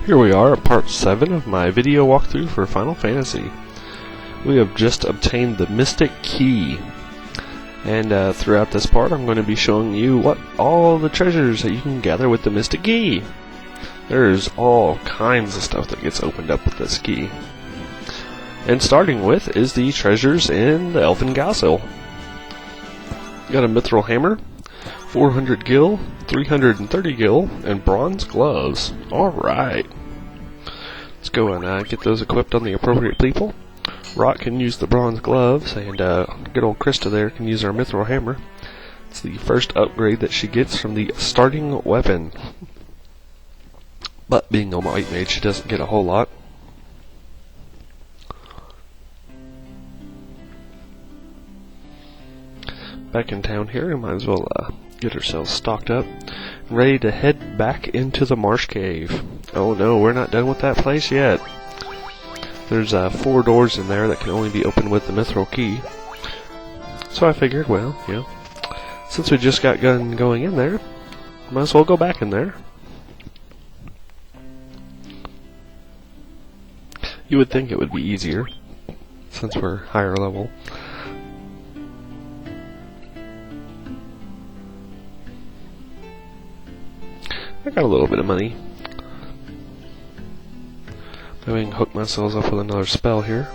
Here we are at part 7 of my video walkthrough for Final Fantasy. We have just obtained the Mystic Key, and throughout this part I'm going to be showing you what all the treasures that you can gather with the Mystic Key. There's all kinds of stuff that gets opened up with this key. And starting with is the treasures in the Elfin Castle. Got a mithril hammer, 400 gil, 330 gil, and bronze gloves. Alright. Let's go and get those equipped on the appropriate people. Rock can use the bronze gloves, and good old Krista there can use our mithril hammer. It's the first upgrade that she gets from the starting weapon. But being a white mage, she doesn't get a whole lot. Back in town here, we might as well get ourselves stocked up, ready to head back into the marsh cave. Oh no, we're not done with that place yet. There's 4 doors in there that can only be opened with the mithril key. So I figured, well, you know, since we just got going in there, might as well go back in there. You would think it would be easier, since we're higher level. I got a little bit of money. Maybe I can hook myself up with another spell here.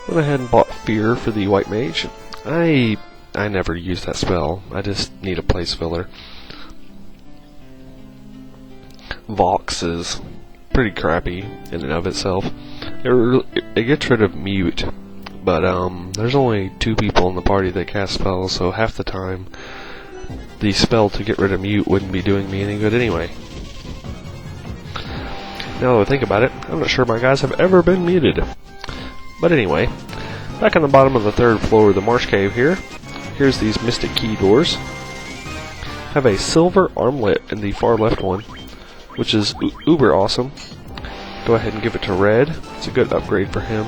Went ahead and bought Fear for the white mage. I never use that spell. I just need a place filler. Vox is pretty crappy in and of itself. It gets rid of mute, but there's only 2 people in the party that cast spells, so half the time the spell to get rid of mute wouldn't be doing me any good anyway. Now that I think about it, I'm not sure my guys have ever been muted. But anyway, back on the bottom of the 3rd floor of the marsh cave here, here's these Mystic Key doors. Have a silver armlet in the far left one, which is uber awesome. Go ahead and give it to Red. It's a good upgrade for him.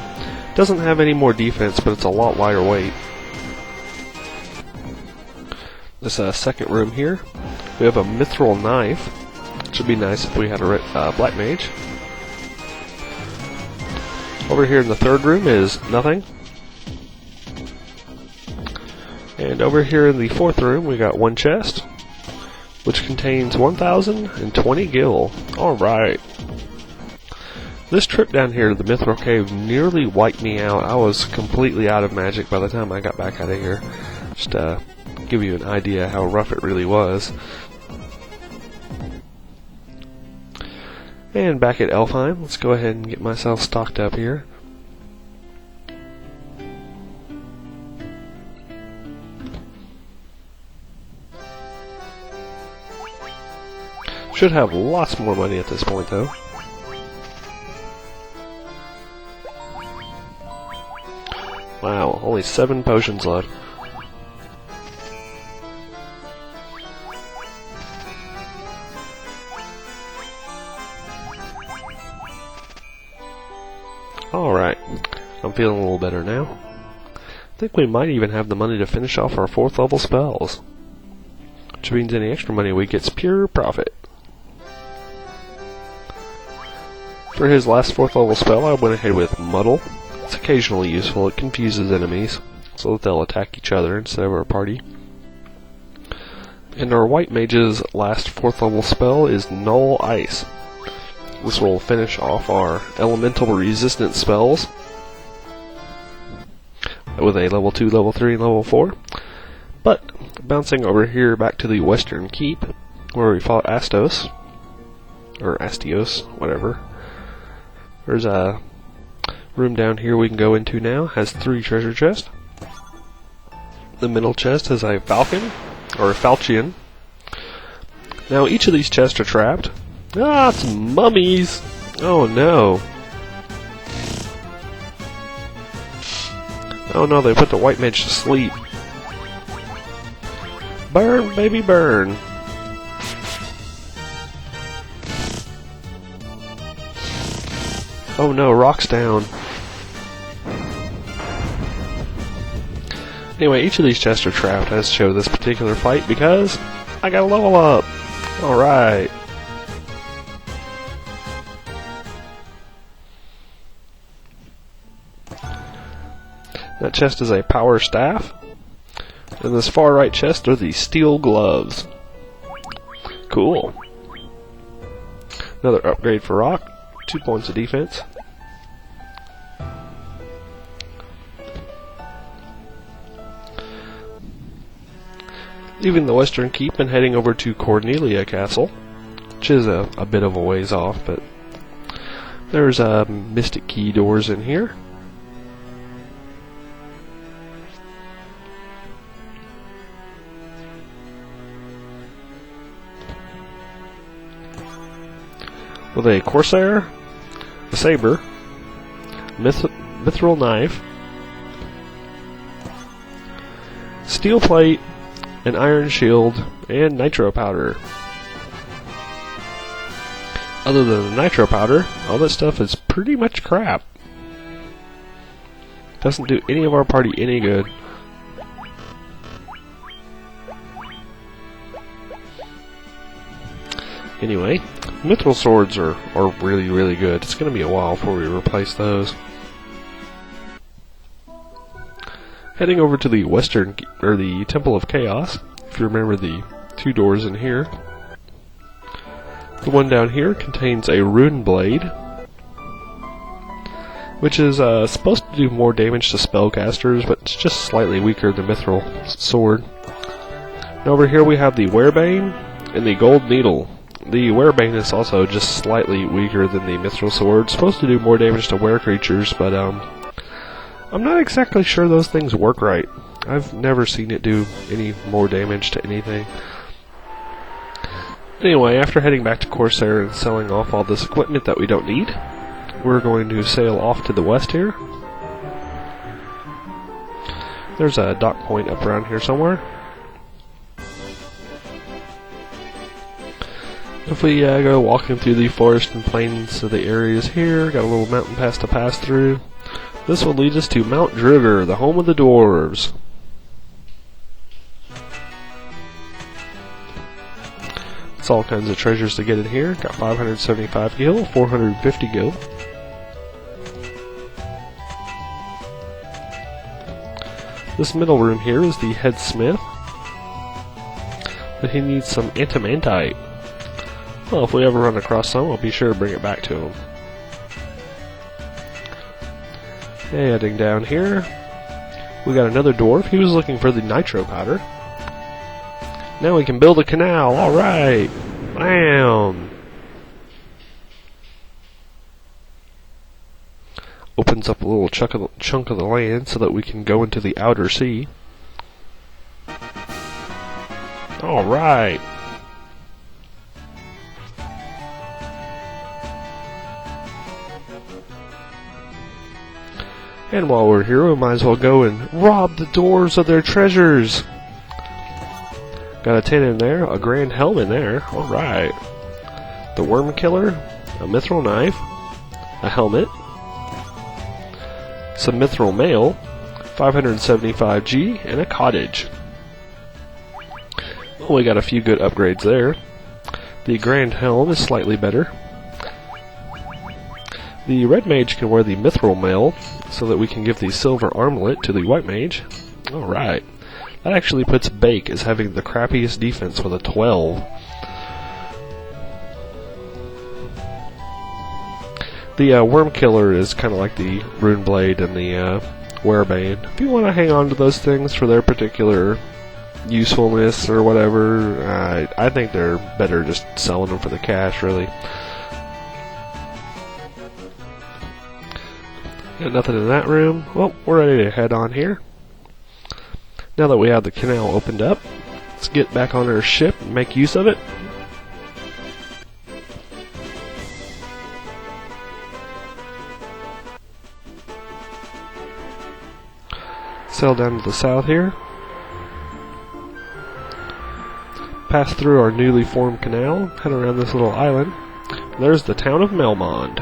Doesn't have any more defense, but it's a lot lighter weight. This second room here, we have a mithril knife, which would be nice if we had a black mage. Over here in the 3rd room is nothing. And over here in the 4th room we got 1 chest, which contains 1,020 gil. Alright. This trip down here to the Mithril Cave nearly wiped me out. I was completely out of magic by the time I got back out of here. Just give you an idea how rough it really was. And back at Elfheim, let's go ahead and get myself stocked up here. Should have lots more money at this point though. Wow, only 7 potions left. Alright, I'm feeling a little better now. I think we might even have the money to finish off our 4th level spells. Which means any extra money we get's pure profit. For his last 4th level spell, I went ahead with Muddle. It's occasionally useful. It confuses enemies, so that they'll attack each other instead of our party. And our white mage's last 4th level spell is Null Ice. This will finish off our elemental resistance spells with a level 2, level 3, and level 4. But bouncing over here back to the Western Keep, where we fought Astos, or Astios, whatever. There's a room down here we can go into now. Has 3 treasure chests. The middle chest has a falcon, or a falchion. Now each of these chests are trapped. Ah, it's mummies! Oh no. Oh no, they put the white mage to sleep. Burn, baby, burn! Oh no, Rock's down. Anyway, each of these chests are trapped as show this particular fight because I got a level up. Alright. That chest is a power staff. And this far right chest are the steel gloves. Cool. Another upgrade for Rock. 2 points of defense. Leaving the Western Keep and heading over to Cornelia Castle, which is a bit of a ways off, but there's Mystic Key doors in here. With a Corsair, a Saber, Mithril Knife, Steel Plate, an Iron Shield, and Nitro Powder. Other than the Nitro Powder, all this stuff is pretty much crap. Doesn't do any of our party any good. Anyway, mithril swords are really, really good. It's going to be a while before we replace those. Heading over to the the Temple of Chaos. If you remember the 2 doors in here. The one down here contains a rune blade, which is supposed to do more damage to spellcasters, but it's just slightly weaker than mithril sword. And over here we have the Werebane and the Gold Needle. The Werebane is also just slightly weaker than the Mithril Sword. It's supposed to do more damage to were creatures, but I'm not exactly sure those things work right. I've never seen it do any more damage to anything. Anyway, after heading back to Corsair and selling off all this equipment that we don't need, we're going to sail off to the west here. There's a dock point up around here somewhere. If we go walking through the forest and plains of the areas here, got a little mountain pass to pass through. This will lead us to Mount Drugger, the home of the dwarves. It's all kinds of treasures to get in here. Got 575 gil, 450 gil. This middle room here is the head smith, but he needs some antimantite. Well, if we ever run across some, I'll be sure to bring it back to him. Heading down here, we got another dwarf. He was looking for the nitro powder. Now we can build a canal. Alright! Bam! Opens up a little chunk of the land so that we can go into the outer sea. Alright! And while we're here, we might as well go and rob the dwarves of their treasures. Got a 10 in there, a grand helm in there. Alright. The worm killer, a mithril knife, a helmet, some mithril mail, 575G, and a cottage. Well, we got a few good upgrades there. The grand helm is slightly better. The red mage can wear the mithril mail, so that we can give the silver armlet to the white mage. Alright. That actually puts Bake as having the crappiest defense with a 12. The worm killer is kind of like the rune blade and the Werebane. If you want to hang on to those things for their particular usefulness or whatever, I think they're better just selling them for the cash, really. Got nothing in that room. Well, we're ready to head on here. Now that we have the canal opened up, let's get back on our ship and make use of it. Sail down to the south here. Pass through our newly formed canal, head around this little island. There's the town of Melmond.